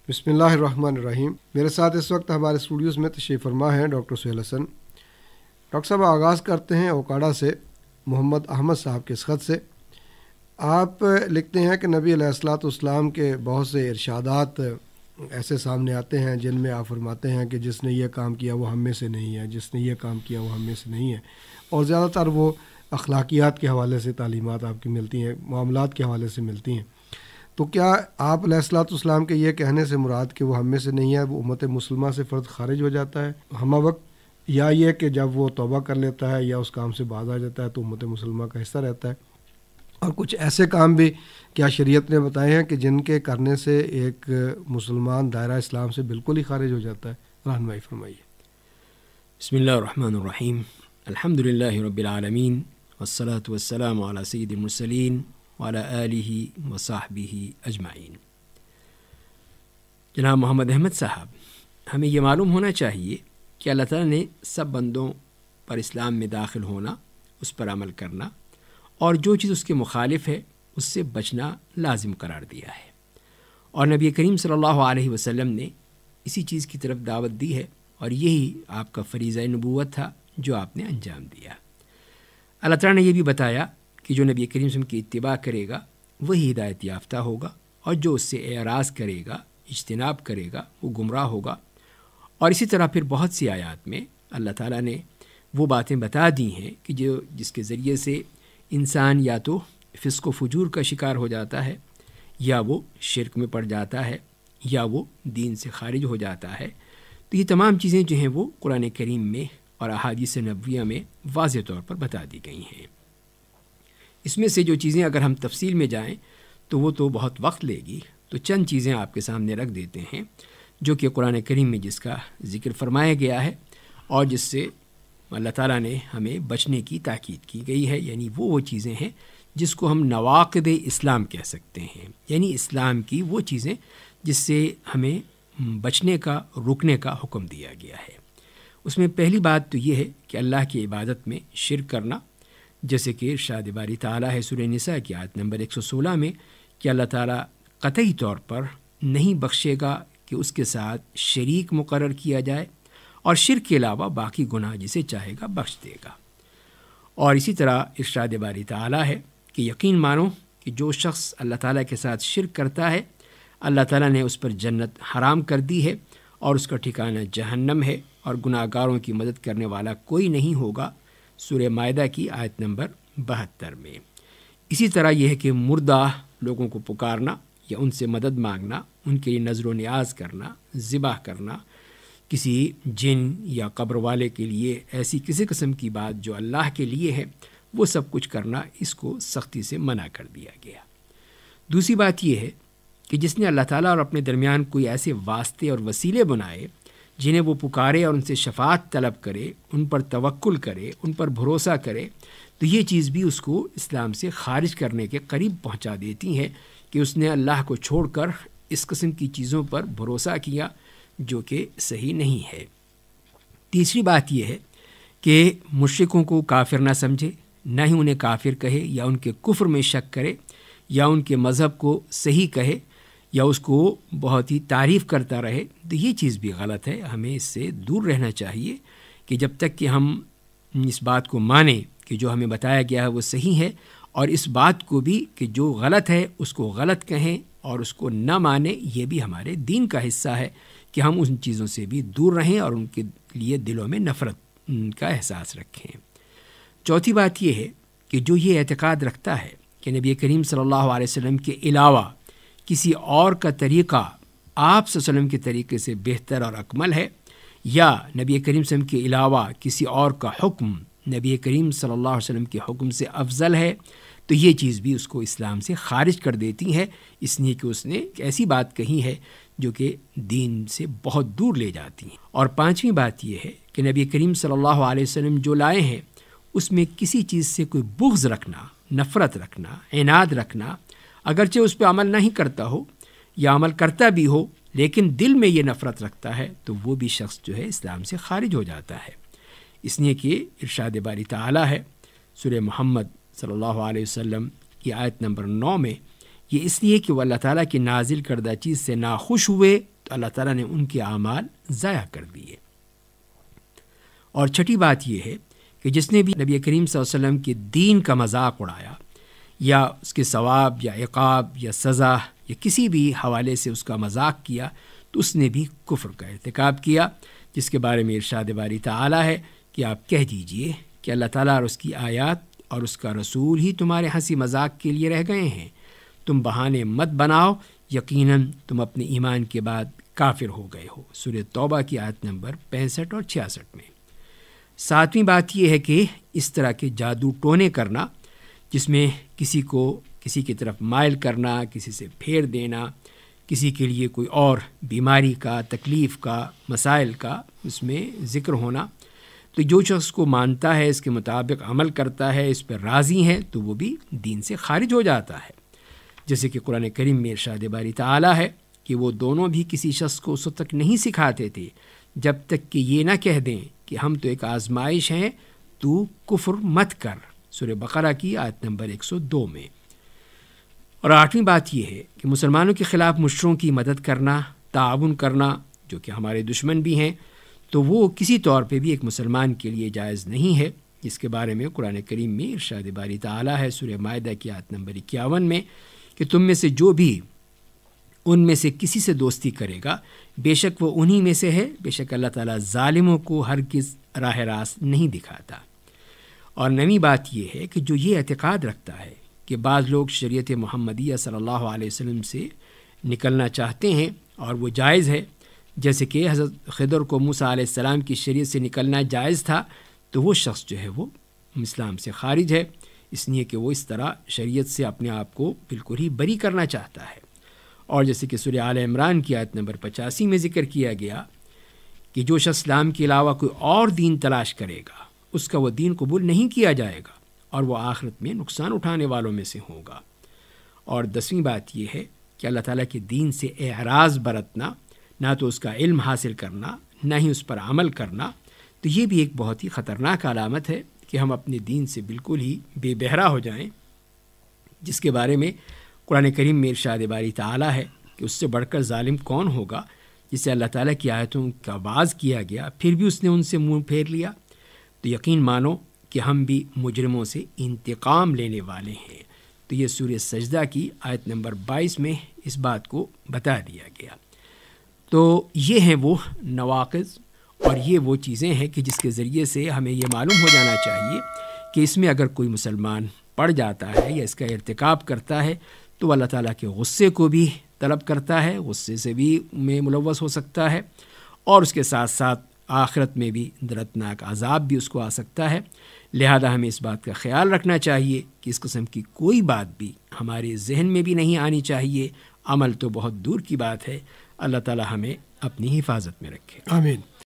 بسم اللہ الرحمن الرحیم۔ میرے ساتھ اس وقت ہمارے اسٹوڈیوز میں تشریف فرما ہیں ڈاکٹر سہیل حسن۔ ڈاکٹر صاحب، آغاز کرتے ہیں اوکاڑا سے، محمد احمد صاحب کے اس خط سے۔ آپ لکھتے ہیں کہ نبی علیہ الصلوۃ والسلام کے بہت سے ارشادات ایسے سامنے آتے ہیں جن میں آپ فرماتے ہیں کہ جس نے یہ کام کیا وہ ہم میں سے نہیں ہے، جس نے یہ کام کیا وہ ہم میں سے نہیں ہے، اور زیادہ تر وہ اخلاقیات کے حوالے سے تعلیمات آپ کی ملتی ہیں، معاملات کے حوالے سے ملتی ہیں۔ تو کیا آپ علیہ الصلوۃ والسلام کے یہ کہنے سے مراد کہ وہ ہم میں سے نہیں ہے، وہ امت مسلمہ سے فرد خارج ہو جاتا ہے ہمہ وقت، یا یہ کہ جب وہ توبہ کر لیتا ہے یا اس کام سے باز آ جاتا ہے تو امت مسلمہ کا حصہ رہتا ہے؟ اور کچھ ایسے کام بھی کیا شریعت نے بتائے ہیں کہ جن کے کرنے سے ایک مسلمان دائرہ اسلام سے بالکل ہی خارج ہو جاتا ہے؟ رہنمائی فرمائیے۔ بسم اللہ الرحمن الرحیم، الحمد للہ رب العالمین، والصلاة والسلام علی سید المرسلین وعلی آلہ وصحبہ اجمعین۔ جناب محمد احمد صاحب، ہمیں یہ معلوم ہونا چاہیے کہ اللہ تعالیٰ نے سب بندوں پر اسلام میں داخل ہونا، اس پر عمل کرنا، اور جو چیز اس کے مخالف ہے اس سے بچنا لازم قرار دیا ہے، اور نبی کریم صلی اللہ علیہ وسلم نے اسی چیز کی طرف دعوت دی ہے، اور یہی آپ کا فریضہ نبوت تھا جو آپ نے انجام دیا۔ اللہ تعالیٰ نے یہ بھی بتایا کہ جو نبی کریم صلی اللہ علیہ وسلم کی اتباع کرے گا وہی ہدایت یافتہ ہوگا، اور جو اس سے اعراض کرے گا، اجتناب کرے گا، وہ گمراہ ہوگا۔ اور اسی طرح پھر بہت سی آیات میں اللہ تعالیٰ نے وہ باتیں بتا دی ہیں کہ جس کے ذریعے سے انسان یا تو فسق و فجور کا شکار ہو جاتا ہے، یا وہ شرک میں پڑ جاتا ہے، یا وہ دین سے خارج ہو جاتا ہے۔ تو یہ تمام چیزیں جو ہیں وہ قرآن کریم میں اور احادیث نبویہ میں واضح طور پر بتا دی گئی ہیں۔ اس میں سے جو چیزیں اگر ہم تفصیل میں جائیں تو وہ تو بہت وقت لے گی، تو چند چیزیں آپ کے سامنے رکھ دیتے ہیں جو کہ قرآن کریم میں جس کا ذکر فرمایا گیا ہے اور جس سے اللہ تعالیٰ نے ہمیں بچنے کی تاکید کی گئی ہے، یعنی وہ چیزیں ہیں جس کو ہم نواقض اسلام کہہ سکتے ہیں، یعنی اسلام کی وہ چیزیں جس سے ہمیں بچنے کا، رکنے کا حکم دیا گیا ہے۔ اس میں پہلی بات تو یہ ہے کہ اللہ کی عبادت میں شرک کرنا، جیسے کہ ارشاد باری تعالیٰ ہے سورہ نساء کی آیت نمبر 116 میں کہ اللہ تعالیٰ قطعی طور پر نہیں بخشے گا کہ اس کے ساتھ شریک مقرر کیا جائے، اور شرک کے علاوہ باقی گناہ جسے چاہے گا بخش دے گا۔ اور اسی طرح ارشاد باری تعالیٰ ہے کہ یقین مانو کہ جو شخص اللہ تعالیٰ کے ساتھ شرک کرتا ہے اللہ تعالیٰ نے اس پر جنت حرام کر دی ہے، اور اس کا ٹھکانہ جہنم ہے، اور گناہ گاروں کی مدد کرنے والا کوئی نہیں ہوگا، سورہ مائدہ کی آیت نمبر 72 میں۔ اسی طرح یہ ہے کہ مردہ لوگوں کو پکارنا یا ان سے مدد مانگنا، ان کے لیے نظر و نیاز کرنا، ذبح کرنا، کسی جن یا قبر والے کے لیے ایسی کسی قسم کی بات جو اللہ کے لیے ہے، وہ سب کچھ کرنا، اس کو سختی سے منع کر دیا گیا۔ دوسری بات یہ ہے کہ جس نے اللہ تعالیٰ اور اپنے درمیان کوئی ایسے واسطے اور وسیلے بنائے جنہیں وہ پکارے اور ان سے شفاعت طلب کرے، ان پر توکل کرے، ان پر بھروسہ کرے، تو یہ چیز بھی اس کو اسلام سے خارج کرنے کے قریب پہنچا دیتی ہے کہ اس نے اللہ کو چھوڑ کر اس قسم کی چیزوں پر بھروسہ کیا جو کہ صحیح نہیں ہے۔ تیسری بات یہ ہے کہ مشرکوں کو کافر نہ سمجھے، نہ ہی انہیں کافر کہے یا ان کے کفر میں شک کرے یا ان کے مذہب کو صحیح کہے یا اس کو بہت ہی تعریف کرتا رہے، تو یہ چیز بھی غلط ہے۔ ہمیں اس سے دور رہنا چاہیے کہ جب تک کہ ہم اس بات کو مانیں کہ جو ہمیں بتایا گیا ہے وہ صحیح ہے، اور اس بات کو بھی کہ جو غلط ہے اس کو غلط کہیں اور اس کو نہ مانیں، یہ بھی ہمارے دین کا حصہ ہے کہ ہم ان چیزوں سے بھی دور رہیں اور ان کے لیے دلوں میں نفرت کا احساس رکھیں۔ چوتھی بات یہ ہے کہ جو یہ اعتقاد رکھتا ہے کہ نبی کریم صلی اللہ علیہ وسلم کے علاوہ کسی اور کا طریقہ آپ صلی اللہ علیہ وسلم کے طریقے سے بہتر اور اکمل ہے، یا نبی کریم صلی اللہ علیہ وسلم کے علاوہ کسی اور کا حکم نبی کریم صلی اللہ علیہ وسلم کے حکم سے افضل ہے، تو یہ چیز بھی اس کو اسلام سے خارج کر دیتی ہے، اس لیے کہ اس نے ایک ایسی بات کہی ہے جو کہ دین سے بہت دور لے جاتی ہیں۔ اور پانچویں بات یہ ہے کہ نبی کریم صلی اللہ علیہ وسلم جو لائے ہیں اس میں کسی چیز سے کوئی بغض رکھنا، نفرت رکھنا، عناد رکھنا، اگرچہ اس پہ عمل نہیں کرتا ہو یا عمل کرتا بھی ہو لیکن دل میں یہ نفرت رکھتا ہے، تو وہ بھی شخص جو ہے اسلام سے خارج ہو جاتا ہے۔ اس لیے کہ ارشاد باری تعالیٰ ہے سورہ محمد صلی اللہ علیہ وسلم کی آیت نمبر 9 میں، یہ اس لیے کہ وہ اللہ تعالیٰ کی نازل کردہ چیز سے ناخوش ہوئے تو اللہ تعالیٰ نے ان کے اعمال ضائع کر دیے۔ اور چھٹی بات یہ ہے کہ جس نے بھی نبی کریم صلی اللہ علیہ وسلم کے دین کا مذاق اڑایا یا اس کے ثواب یا عقاب یا سزا یا کسی بھی حوالے سے اس کا مذاق کیا تو اس نے بھی کفر کا ارتکاب کیا، جس کے بارے میں ارشاد باری تعالیٰ ہے کہ آپ کہہ دیجئے کہ اللہ تعالیٰ اور اس کی آیات اور اس کا رسول ہی تمہارے ہنسی مذاق کے لیے رہ گئے ہیں، تم بہانے مت بناؤ، یقیناً تم اپنے ایمان کے بعد کافر ہو گئے ہو۔ سورہ توبہ کی آیت نمبر 65 اور 66 میں۔ ساتویں بات یہ ہے کہ اس طرح کے جادو ٹونے کرنا، جس میں کسی کو کسی کی طرف مائل کرنا، کسی سے پھیر دینا، کسی کے لیے کوئی اور بیماری کا، تکلیف کا، مسائل کا اس میں ذکر ہونا، تو جو شخص کو مانتا ہے، اس کے مطابق عمل کرتا ہے، اس پر راضی ہے، تو وہ بھی دین سے خارج ہو جاتا ہے۔ جیسے کہ قرآن کریم میں ارشاد باری تعالیٰ ہے کہ وہ دونوں بھی کسی شخص کو اس وقت تک نہیں سکھاتے تھے جب تک کہ یہ نہ کہہ دیں کہ ہم تو ایک آزمائش ہیں، تو کفر مت کر، سورہ بقرہ کی آیت نمبر 102 میں۔ اور آٹھویں بات یہ ہے کہ مسلمانوں کے خلاف مشرکوں کی مدد کرنا، تعاون کرنا، جو کہ ہمارے دشمن بھی ہیں، تو وہ کسی طور پہ بھی ایک مسلمان کے لیے جائز نہیں ہے، جس کے بارے میں قرآن کریم میں ارشاد باری تعالیٰ ہے سورہ مائدہ کی آیت نمبر 51 میں کہ تم میں سے جو بھی ان میں سے کسی سے دوستی کرے گا، بے شک وہ انہی میں سے ہے، بے شک اللہ تعالیٰ ظالموں کو ہرگز راہ راست نہیں دکھاتا۔ اور نویں بات یہ ہے کہ جو یہ اعتقاد رکھتا ہے کہ بعض لوگ شریعت محمدیہ صلی اللہ علیہ وسلم سے نکلنا چاہتے ہیں اور وہ جائز ہے، جیسے کہ حضرت خضر کو موسیٰ علیہ السلام کی شریعت سے نکلنا جائز تھا، تو وہ شخص جو ہے وہ اسلام سے خارج ہے، اس لیے کہ وہ اس طرح شریعت سے اپنے آپ کو بالکل ہی بری کرنا چاہتا ہے۔ اور جیسے کہ سورہ آل عمران کی آیت نمبر 85 میں ذکر کیا گیا کہ جو شخص اسلام کے علاوہ کوئی اور دین تلاش کرے گا، اس کا وہ دین قبول نہیں کیا جائے گا اور وہ آخرت میں نقصان اٹھانے والوں میں سے ہوگا۔ اور 10ویں بات یہ ہے کہ اللہ تعالیٰ کے دین سے اعراض برتنا، نہ تو اس کا علم حاصل کرنا، نہ ہی اس پر عمل کرنا، تو یہ بھی ایک بہت ہی خطرناک علامت ہے کہ ہم اپنے دین سے بالکل ہی بے بہرا ہو جائیں، جس کے بارے میں قرآن کریم میں ارشاد باری تعالیٰ ہے کہ اس سے بڑھ کر ظالم کون ہوگا جسے اللہ تعالیٰ کی آیتوں کا واعظ کیا گیا پھر بھی اس نے ان سے منہ پھیر لیا۔ تو یقین مانو کہ ہم بھی مجرموں سے انتقام لینے والے ہیں۔ تو یہ سورہ سجدہ کی آیت نمبر 22 میں اس بات کو بتا دیا گیا۔ تو یہ ہیں وہ نواقض اور یہ وہ چیزیں ہیں کہ جس کے ذریعے سے ہمیں یہ معلوم ہو جانا چاہیے کہ اس میں اگر کوئی مسلمان پڑ جاتا ہے یا اس کا ارتکاب کرتا ہے تو اللہ تعالیٰ کے غصے کو بھی طلب کرتا ہے، غصے سے بھی میں ملوث ہو سکتا ہے، اور اس کے ساتھ ساتھ آخرت میں بھی دردناک عذاب بھی اس کو آ سکتا ہے۔ لہذا ہمیں اس بات کا خیال رکھنا چاہیے کہ اس قسم کی کوئی بات بھی ہمارے ذہن میں بھی نہیں آنی چاہیے، عمل تو بہت دور کی بات ہے۔ اللہ تعالیٰ ہمیں اپنی حفاظت میں رکھے، آمین۔